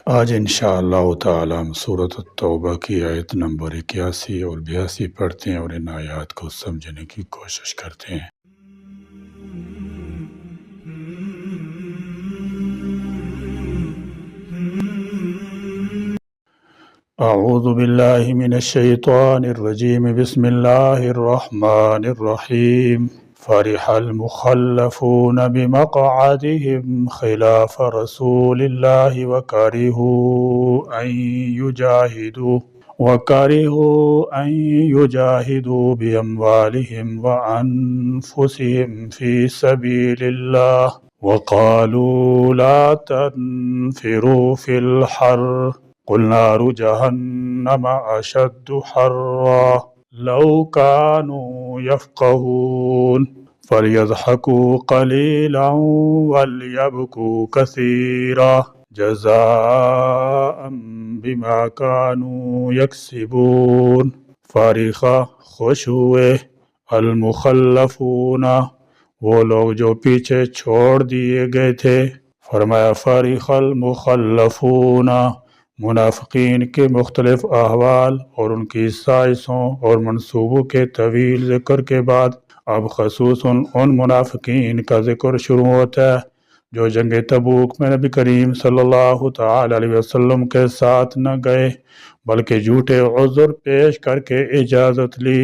آج انشاءاللہ تعالی ہم سورۃ التوبہ کی آیت نمبر 81 اور 82 پڑھتے ہیں اور ان آیات کو سمجھنے کی کوشش کرتے ہیں۔ اعوذ باللہ من الشیطان الرجیم، بسم اللہ الرحمن الرحیم۔ فرح المخلفون بمقعدهم خلاف رسول الله وكرهوا أن يجاهدوا بأموالهم وأنفسهم في سبيل الله وقالوا لا تنفروا في الحر قل نار جهنم أشد حرا لو كانوا يفقهون فليضحكوا قليلا وليبكوا كثيرا جزاء بما كانوا يكسبون۔ فرح خوش ہوئے المخلفون وہ لوگ جو پیچھے چھوڑ دیے گئے تھے، فرمایا فرح المخلفون منافقین کے مختلف احوال اور ان کی سائسوں اور منصوبوں کے طویل ذکر کے بعد اب خصوصاً ان منافقین کا ذکر شروع ہوتا ہے جو جنگ تبوک میں نبی کریم صلی اللہ تعالی علیہ وسلم کے ساتھ نہ گئے بلکہ جھوٹے عذر پیش کر کے اجازت لی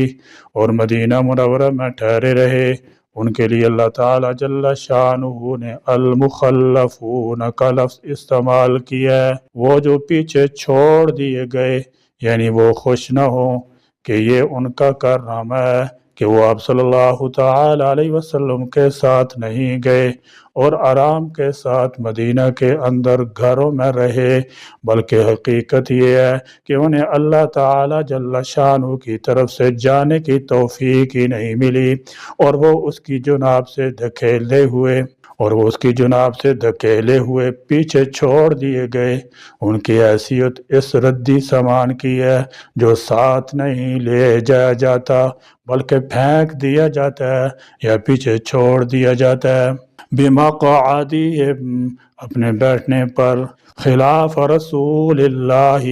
اور مدینہ منورہ میں ٹھہرے رہے۔ ان کے لیے اللہ تعالی جل شانہ نے المخلفون کا لفظ استعمال کیا ہے، وہ جو پیچھے چھوڑ دیے گئے، یعنی وہ خوش نہ ہوں کہ یہ ان کا کارنامہ ہے کہ وہ آپ صلی اللہ تعالی علیہ وسلم کے ساتھ نہیں گئے اور آرام کے ساتھ مدینہ کے اندر گھروں میں رہے، بلکہ حقیقت یہ ہے کہ انہیں اللہ تعالی جل شانہ کی طرف سے جانے کی توفیق ہی نہیں ملی اور وہ اس کی جناب سے دھکیلے ہوئے پیچھے چھوڑ دیے گئے۔ ان کی حیثیت اس ردی سامان کی ہے جو ساتھ نہیں لے جایا جاتا بلکہ پھینک دیا جاتا ہے یا پیچھے چھوڑ دیا جاتا ہے۔ بمقعدہم اپنے بیٹھنے پر، خلاف رسول اللہ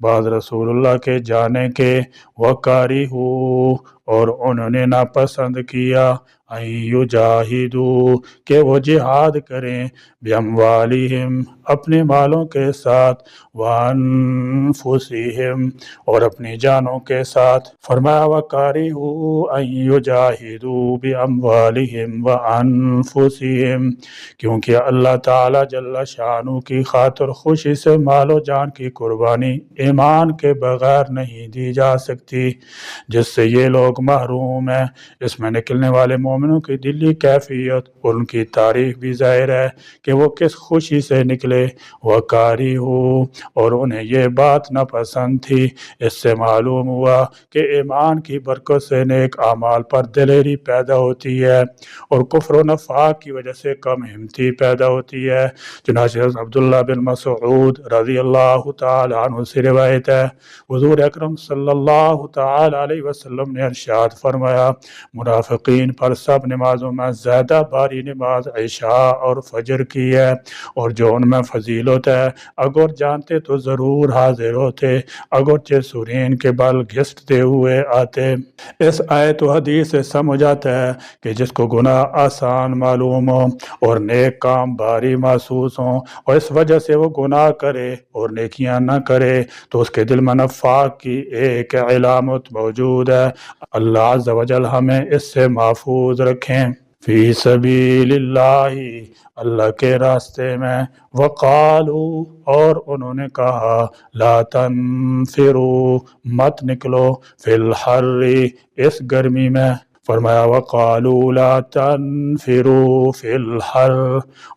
بعد رسول اللہ کے جانے کے، وَكَرِهُوا اور انہوں نے ناپسند کیا، ان یجاہدوا کہ وہ جہاد کریں، بِأَمْوَالِهِمْ اپنے مالوں کے ساتھ، وَأَنفُسِهِمْ اور اپنی جانوں کے ساتھ۔ فرمایا وَكَرِهُوا أَن يُجَاهِدُوا بِأَمْوَالِهِمْ وَأَنفُسِهِمْ کیونکہ اللہ تعالی جل شانہ کی خاطر خوشی سے مال و جان کی قربانی ایمان کے بغیر نہیں دی جا سکتی، جس سے یہ لوگ محروم ہیں۔ اس میں نکلنے والے مومنوں کی دلی کیفیت اور ان کی تاریخ بھی ظاہر ہے کہ وہ کس خوشی سے نکلے۔ وَكَرِهُوا اور انہیں یہ بات ناپسند تھی۔ اس سے معلوم ہوا کہ ایمان کی برکت سے نیک اعمال پر دلیری پیدا ہوتی ہے اور کفر و نفاق کی وجہ سے کم ہمتی پیدا ہوتی ہے۔ چنانچہ حضرت عبداللہ بن مسعود رضی اللہ تعالی عنہ سے روایت ہے، حضور اکرم صلی اللہ تعالی علیہ وسلم نے ارشاد فرمایا، منافقین پر سب نمازوں میں زیادہ باری نماز عشاء اور فجر کی ہے، اور جو ان میں فضیلت ہے اگر جانتے تو ضرور حاضر ہوتے، اگرچہ سورین کے بل گھسٹتے ہوئے آتے۔ اس آیت و حدیث سے سمجھ آتا ہے کہ جس کو گناہ آسان معلوم ہو اور نیک کام بھاری محسوس ہوں اور اس وجہ سے وہ گناہ کرے اور نیکیاں نہ کرے تو اس کے دل میں نفاق کی ایک علامت موجود ہے۔ اللہ عز و جل ہمیں اس سے محفوظ رکھیں۔ فی سبیل اللہ اللہ کے راستے میں، وقالوا اور انہوں نے کہا، لا تنفروا مت نکلو، فی الحر اس گرمی میں۔ فرمایا وقالوا لا تنفروا فی الحر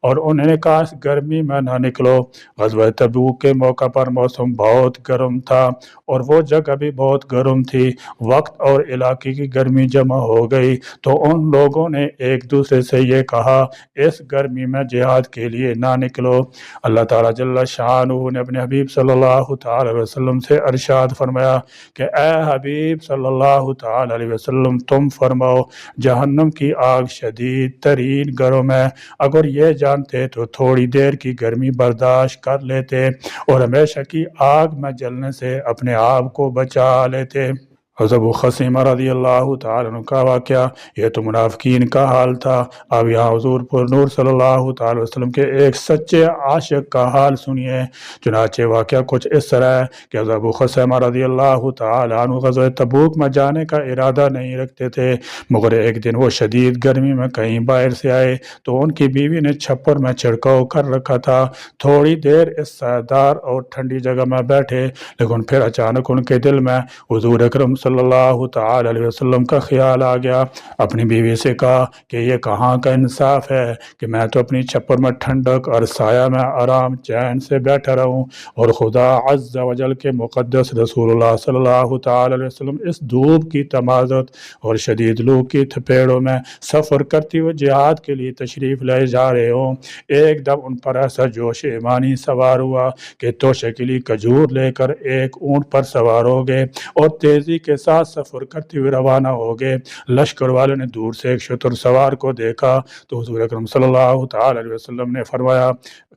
اور انہوں نے کہا اس گرمی میں نہ نکلو۔ غزوہ تبوک کے موقع پر موسم بہت گرم تھا اور وہ جگہ بھی بہت گرم تھی، وقت اور علاقے کی گرمی جمع ہو گئی تو ان لوگوں نے ایک دوسرے سے یہ کہا اس گرمی میں جہاد کے لیے نہ نکلو۔ اللہ تعالیٰ جل شانہ نے اپنے حبیب صلی اللہ تعالی علیہ وسلم سے ارشاد فرمایا کہ اے حبیب صلی اللہ تعالی علیہ وسلم تم فرمائیے فرماؤ جہنم کی آگ شدید ترین گرم ہے، اگر یہ جانتے تو تھوڑی دیر کی گرمی برداشت کر لیتے اور ہمیشہ کی آگ میں جلنے سے اپنے آپ کو بچا لیتے۔ حضرت ابو خصیمہ رضی اللہ تعالیٰ عنہ کا واقعہ، یہ تو منافقین کا حال تھا، اب یہاں حضور پر نور صلی اللہ تعالی وسلم کے ایک سچے عاشق کا حال سنیے۔ چنانچہ واقعہ کچھ اس طرح ہے کہ حضرت ابو خصیمہ رضی اللہ تعالیٰ عنہ غزوہ تبوک میں جانے کا ارادہ نہیں رکھتے تھے، مگر ایک دن وہ شدید گرمی میں کہیں باہر سے آئے تو ان کی بیوی نے چھپر میں چھڑکاؤ کر رکھا تھا۔ تھوڑی دیر اس سایہدار اور ٹھنڈی جگہ میں بیٹھے، لیکن پھر اچانک ان کے دل میں حضور اکرم صلی اللہ تعالی علیہ وسلم کا خیال آ گیا۔ اپنی بیوی سے کہا کہ یہ کہاں کا انصاف ہے کہ میں تو اپنی چھپر میں ٹھنڈک اور سایہ میں آرام چین سے بیٹھا رہوں، اور خدا عز و جل کے مقدس رسول اللہ صلی اللہ تعالی علیہ وسلم اس دھوپ کی تمازت اور شدید لو کی تھپیڑوں میں سفر کرتے ہوئے جہاد کے لیے تشریف لے جا رہے ہوں۔ ایک دم ان پر ایسا جوش ایمانی سوار ہوا کہ توشے کے لیے کھجور لے کر ایک اونٹ پر سوار ہو گئے اور تیزی کے ساتھ سفر کرتے ہوئے روانہ ہو گئے۔ لشکر والے نے دور سے ایک شتر سوار کو دیکھا تو حضور اکرم صلی اللہ تعالی علیہ وسلم نے فرمایا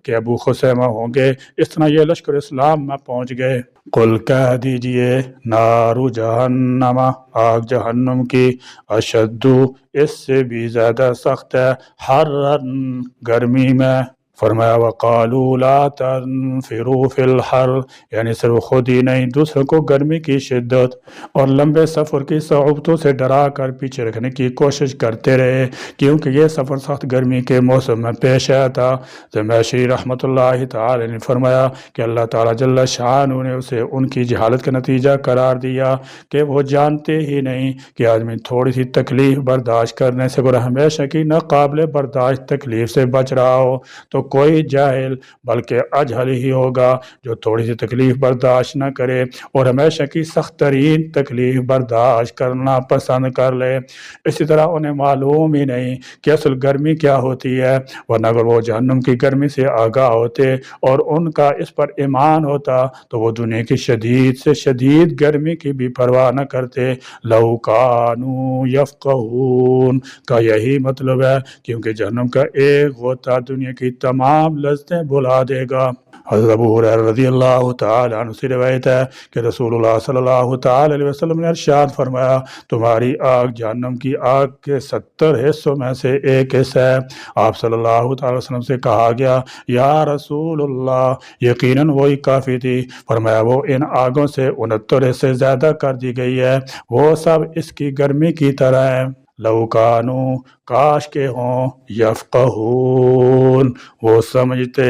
کہ ابو خصیمہ ہوں گے، اس طرح یہ لشکر اسلام میں پہنچ گئے۔ قل کہہ دیجئے نار جہنم، آگ جہنم کی، اشد، اس سے بھی زیادہ سخت ہے، حرن، گرمی میں۔ فرمایا وقالوا لا تنفروا فی الحر، یعنی صرف خود ہی نہیں دوسروں کو گرمی کی شدت اور لمبے سفر کی صعوبتوں سے ڈرا کر پیچھے رکھنے کی کوشش کرتے رہے، کیونکہ یہ سفر سخت گرمی کے موسم میں پیش آیا تھا۔ زمیشی رحمۃ اللہ تعالی نے فرمایا کہ اللہ تعالیٰ جل شانہ نے اسے ان کی جہالت کا نتیجہ قرار دیا کہ وہ جانتے ہی نہیں کہ آدمی تھوڑی سی تکلیف برداشت کرنے سے اور ہمیشہ کی ناقابل برداشت تکلیف سے بچ رہا ہو تو کوئی جاہل بلکہ اجہل ہی ہوگا جو تھوڑی سی تکلیف برداشت نہ کرے اور ہمیشہ کی سخت ترین تکلیف برداشت کرنا پسند کر لے۔ اسی طرح انہیں معلوم ہی نہیں کہ اصل گرمی کیا ہوتی ہے، ورنہ اگر وہ جہنم کی گرمی سے آگاہ ہوتے اور ان کا اس پر ایمان ہوتا تو وہ دنیا کی شدید سے شدید گرمی کی بھی پرواہ نہ کرتے۔ لو کانوا یفقہون کا یہی مطلب ہے، کیونکہ جہنم کا ایک غوطہ دنیا کی تمام لذتیں بھلا دے گا۔ حضرت ابو ہریرہ رضی اللہ تعالی عنہ سے روایت ہے کہ رسول اللہ صلی اللہ تعالی علیہ وسلم نے ارشاد فرمایا تمہاری آگ جہنم کی آگ کے 70 حصوں میں سے ایک حصہ ہے۔ آپ صلی اللہ تعالی وسلم سے کہا گیا یا رسول اللہ، یقیناً وہی کافی تھی۔ فرمایا وہ ان آگوں سے 69 حصے زیادہ کر دی گئی ہے، وہ سب اس کی گرمی کی طرح ہیں۔ لو کانوا، کاش کے ہوں، یفقہون، وہ سمجھتے۔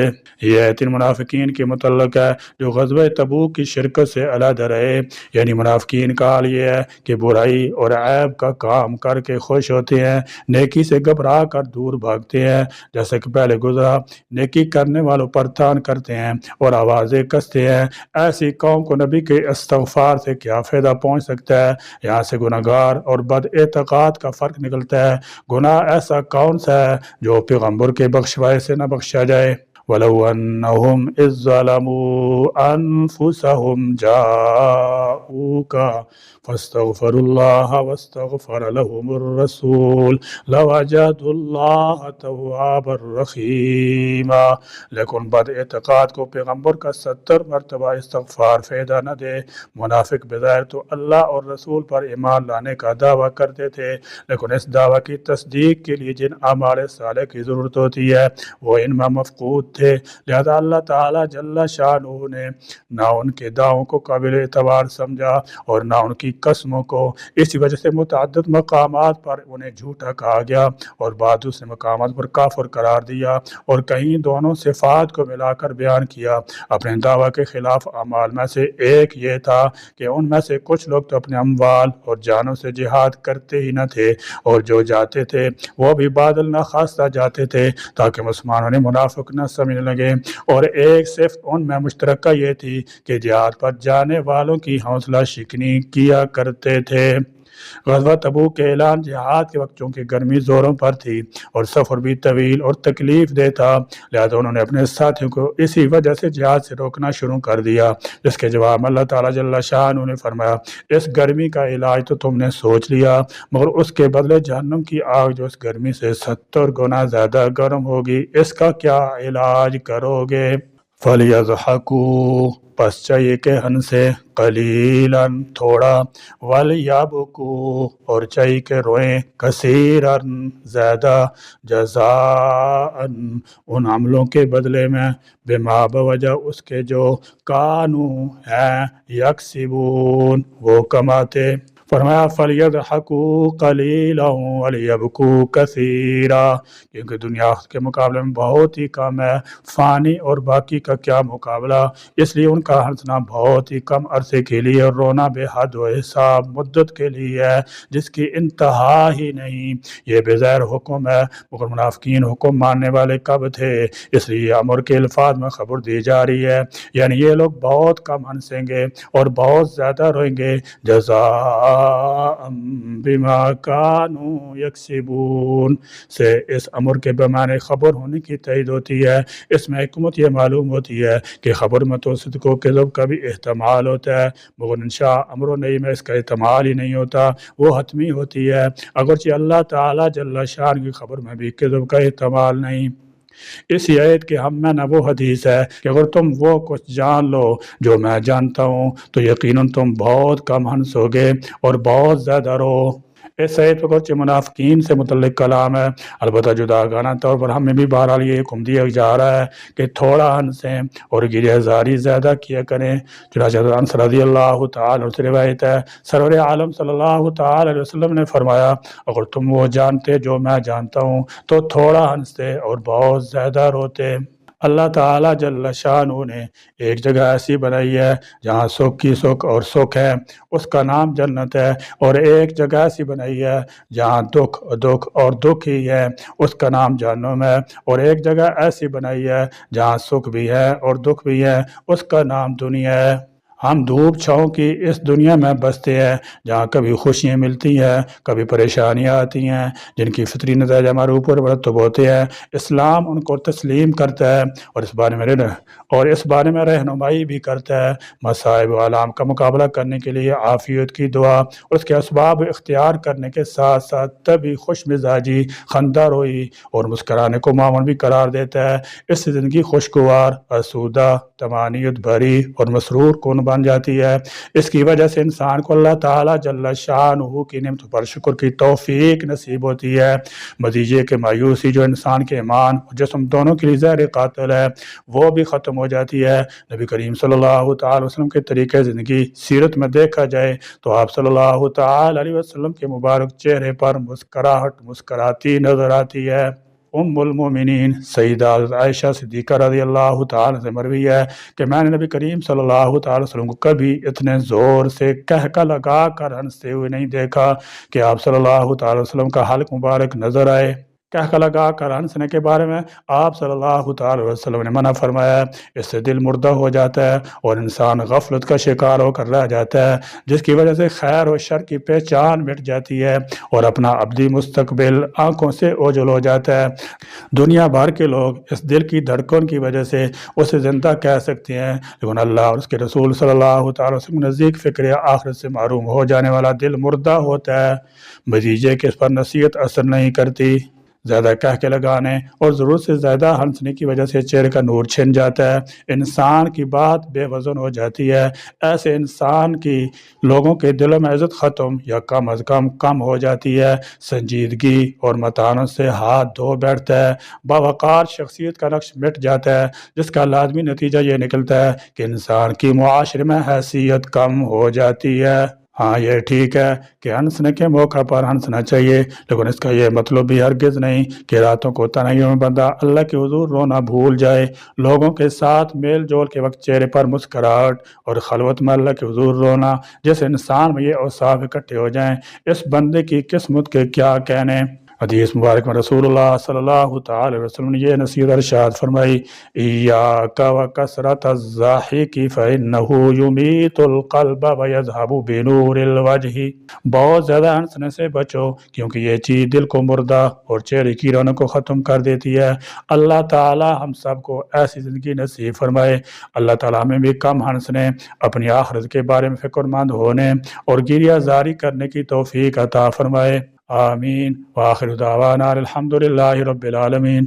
یہ آیت منافقین کے متعلق ہے جو غزوہ تبوک کی شرکت سے علیحدہ رہے، یعنی منافقین کا حال یہ ہے کہ برائی اور عیب کا کام کر کے خوش ہوتے ہیں، نیکی سے گھبرا کر دور بھاگتے ہیں، جیسے کہ پہلے گزرا، نیکی کرنے والوں پر تان کرتے ہیں اور آوازیں کستے ہیں۔ ایسی قوم کو نبی کے استغفار سے کیا فائدہ پہنچ سکتا ہے؟ یہاں سے گناہگار اور بد اعتقاد کا فرق نکلتا ہے۔ گناہ ایسا کون سا ہے جو پیغمبر کے بخشوائے سے نہ بخشا جائے؟ وَلَوْ أَنَّهُمْ إِذ ظَّلَمُوا أَنفُسَهُمْ جَاءُوكَ فَاسْتَغْفَرُوا اللَّهَ وَاسْتَغْفَرَ لَهُمُ الرَّسُولُ لَوَجَدُوا اللَّهَ تَوَّابًا رَحِيمًا۔ لیکن بد اعتقاد کو پیغمبر کا 70 مرتبہ استغفار فائدہ نہ دے۔ منافق بظاہر تو اللہ اور رسول پر ایمان لانے کا دعویٰ کرتے تھے، لیکن اس دعویٰ کی تصدیق کے لیے جن اعمال صالح کی ضرورت ہوتی ہے وہ ان میں مفقود تھے، لہذا اللہ تعالیٰ جل شانہ نے نہ ان کے دعووں کو قابل اعتبار سمجھا اور نہ ان کی قسموں کو۔ اسی وجہ سے متعدد مقامات پر انہیں جھوٹا کہا گیا اور بعض دوسرے مقامات پر کافر قرار دیا، اور کہیں دونوں صفات کو ملا کر بیان کیا۔ اپنے دعویٰ کے خلاف اعمال میں سے ایک یہ تھا کہ ان میں سے کچھ لوگ تو اپنے اموال اور جانوں سے جہاد کرتے ہی نہ تھے، اور جو جاتے تھے وہ بھی بادل نہ خواستہ جاتے تھے تاکہ مسلمانوں نے منافق نہ سمجھنے لگے، اور ایک صرف ان میں مشترکہ یہ تھی کہ جہاد پر جانے والوں کی حوصلہ شکنی کیا کرتے تھے۔ غزوہ تبوک کے اعلان جہاد کے وقت چونکہ گرمی زوروں پر تھی اور سفر بھی طویل اور تکلیف دہ تھا، لہذا انہوں نے اپنے ساتھیوں کو اسی وجہ سے جہاد سے روکنا شروع کر دیا، جس کے جواب میں اللہ تعالیٰ جل شانہ نے فرمایا اس گرمی کا علاج تو تم نے سوچ لیا، مگر اس کے بدلے جہنم کی آگ جو اس گرمی سے 70 گنا زیادہ گرم ہوگی، اس کا کیا علاج کرو گے؟ فَلْيَضْحَكُوا پس چاہیے کہ ہنسے، قلیلاً تھوڑا، وَلْيَبْكُوا اور چاہیے کہ روئیں، کثیراً زیادہ، جزاءً ان عملوں کے بدلے میں، بما بوجہ اس کے جو کانوا ہیں، یکسبون وہ کماتے۔ فرمایا فَلْيَضْحَكُوا قَلِيلًا وَلْيَبْكُوا كَثِيرًا، کیونکہ دنیا کے مقابلے میں بہت ہی کم ہے، فانی اور باقی کا کیا مقابلہ، اس لیے ان کا ہنسنا بہت ہی کم عرصے کے لیے اور رونا بے حد و حساب مدت کے لیے ہے جس کی انتہا ہی نہیں۔ یہ بظاہر حکم ہے، مگر منافقین حکم ماننے والے کب تھے؟ اس لیے امر کے الفاظ میں خبر دی جا رہی ہے، یعنی یہ لوگ بہت کم ہنسیں گے اور بہت زیادہ روئیں گے، جزاء بما كانوا یکسبون سے اس امر کے بمعنی خبر ہونے کی تائید ہوتی ہے۔ اس میں حکمت یہ معلوم ہوتی ہے کہ خبر میں تو صدق و کذب کا بھی احتمال ہوتا ہے، مگر انشاء امر و نہی میں اس کا احتمال ہی نہیں ہوتا، وہ حتمی ہوتی ہے، اگرچہ اللہ تعالیٰ جل شان کی خبر میں بھی کذب کا احتمال نہیں۔ اس آیت کے ہم میں نہ وہ حدیث ہے کہ اگر تم وہ کچھ جان لو جو میں جانتا ہوں تو یقیناً تم بہت کم ہنسو گے اور بہت زیادہ رو۔ اس آیت پر کچھ منافقین سے متعلق کلام ہے، البتہ جداگانہ طور پر ہمیں بھی بہرحال یہ حکم دیا جا رہا ہے کہ تھوڑا ہنسیں اور گریہ زاری زیادہ کیا کریں۔ چنانچہ انس رضی اللہ تعالی عنہ سے روایت ہے، سرور عالم صلی اللہ تعالی علیہ وسلم نے فرمایا اگر تم وہ جانتے جو میں جانتا ہوں تو تھوڑا ہنستے اور بہت زیادہ روتے۔ اللہ تعالیٰ جل شانہ نے ایک جگہ ایسی بنائی ہے جہاں سکھ کی سکھ اور سکھ ہے، اس کا نام جنت ہے، اور ایک جگہ ایسی بنائی ہے جہاں دکھ اور دکھ ہی ہے، اس کا نام جہنم ہے، اور ایک جگہ ایسی بنائی ہے جہاں سکھ بھی ہے اور دکھ بھی ہے، اس کا نام دنیا ہے۔ ہم دھوپ چھاؤں کی اس دنیا میں بستے ہیں جہاں کبھی خوشیاں ملتی ہیں، کبھی پریشانیاں آتی ہیں جن کی فطری نتائج ہمارے اوپر مرتب ہوتے ہیں۔ اسلام ان کو تسلیم کرتا ہے اور اس بارے میں رہنمائی بھی کرتا ہے۔ مصائب و آلام کا مقابلہ کرنے کے لیے عافیت کی دعا، اس کے اسباب اختیار کرنے کے ساتھ ساتھ طبی خوش مزاجی، خندہ روئی اور مسکرانے کو معمول بھی قرار دیتا ہے۔ اس سے زندگی خوشگوار، آسودہ، طمانینت بھری اور مسرور کن بن جاتی ہے۔ اس کی وجہ سے انسان کو اللہ تعالیٰ جل شانہ کی نعمتوں پر شکر کی توفیق نصیب ہوتی ہے۔ نتیجے کہ مایوسی جو انسان کے ایمان اور جسم دونوں کے لیے زہر قاتل ہے وہ بھی ختم ہو جاتی ہے۔ نبی کریم صلی اللہ تعالی وسلم کے طریقے زندگی سیرت میں دیکھا جائے تو آپ صلی اللہ تعالی علیہ وسلم کے مبارک چہرے پر مسکراہٹ مسکراتی نظر آتی ہے۔ ام المومنین سیدہ عائشہ صدیقہ رضی اللہ تعالی سے مروی ہے کہ میں نے نبی کریم صلی اللہ تعالی وسلم کو کبھی اتنے زور سے کہکا لگا کر ہنستے ہوئے نہیں دیکھا کہ آپ صلی اللہ تعالی وسلم کا حلق مبارک نظر آئے۔ کہکا لگا کر ہنسنے کے بارے میں آپ صلی اللہ تعالی وسلم نے منع فرمایا، اس سے دل مردہ ہو جاتا ہے اور انسان غفلت کا شکار ہو کر رہ جاتا ہے، جس کی وجہ سے خیر و شر کی پہچان مٹ جاتی ہے اور اپنا ابدی مستقبل آنکھوں سے اوجھل ہو جاتا ہے۔ دنیا بھر کے لوگ اس دل کی دھڑکن کی وجہ سے اسے زندہ کہہ سکتے ہیں، لیکن اللہ اور اس کے رسول صلی اللہ تعالی وسلم نزدیک فکر آخرت سے معروم ہو جانے والا دل مردہ ہوتا ہے، نتیجے کہ اس پر نصیحت اثر نہیں کرتی۔ زیادہ کہہ کے لگانے اور ضرورت سے زیادہ ہنسنے کی وجہ سے چہرے کا نور چھن جاتا ہے، انسان کی بات بے وزن ہو جاتی ہے۔ ایسے انسان کی لوگوں کے دلوں میں عزت ختم یا کم از کم ہو جاتی ہے، سنجیدگی اور متانت سے ہاتھ دھو بیٹھتا ہے، باوقار شخصیت کا نقش مٹ جاتا ہے، جس کا لازمی نتیجہ یہ نکلتا ہے کہ انسان کی معاشرے میں حیثیت کم ہو جاتی ہے۔ ہاں یہ ٹھیک ہے کہ ہنسنے کے موقع پر ہنسنا چاہیے، لیکن اس کا یہ مطلب بھی ہرگز نہیں کہ راتوں کو تنہائیوں میں بندہ اللہ کے حضور رونا بھول جائے۔ لوگوں کے ساتھ میل جول کے وقت چہرے پر مسکراہٹ اور خلوت میں اللہ کے حضور رونا، جس انسان میں یہ اوصاف اکٹھے ہو جائیں، اس بندے کی قسمت کے کیا کہنے۔ حدیث مبارک میں رسول اللہ صلی اللہ تعالی علیہ وسلم نے یہ نصیحت ارشاد فرمائی، ایاک وکثرۃ الضحک فانہ یمیت القلب ویذھب بنور الوجہ، بہت زیادہ ہنسنے سے بچو کیونکہ یہ چیز دل کو مردہ اور چہرے کی رونق کو ختم کر دیتی ہے۔ اللہ تعالی ہم سب کو ایسی زندگی نصیب فرمائے۔ اللہ تعالی ہمیں بھی کم ہنسنے، اپنی آخرت کے بارے میں فکر مند ہونے اور گریہ زاری کرنے کی توفیق عطا فرمائے۔ آمین۔ وآخر دعوانا الحمد للہ رب العالمین۔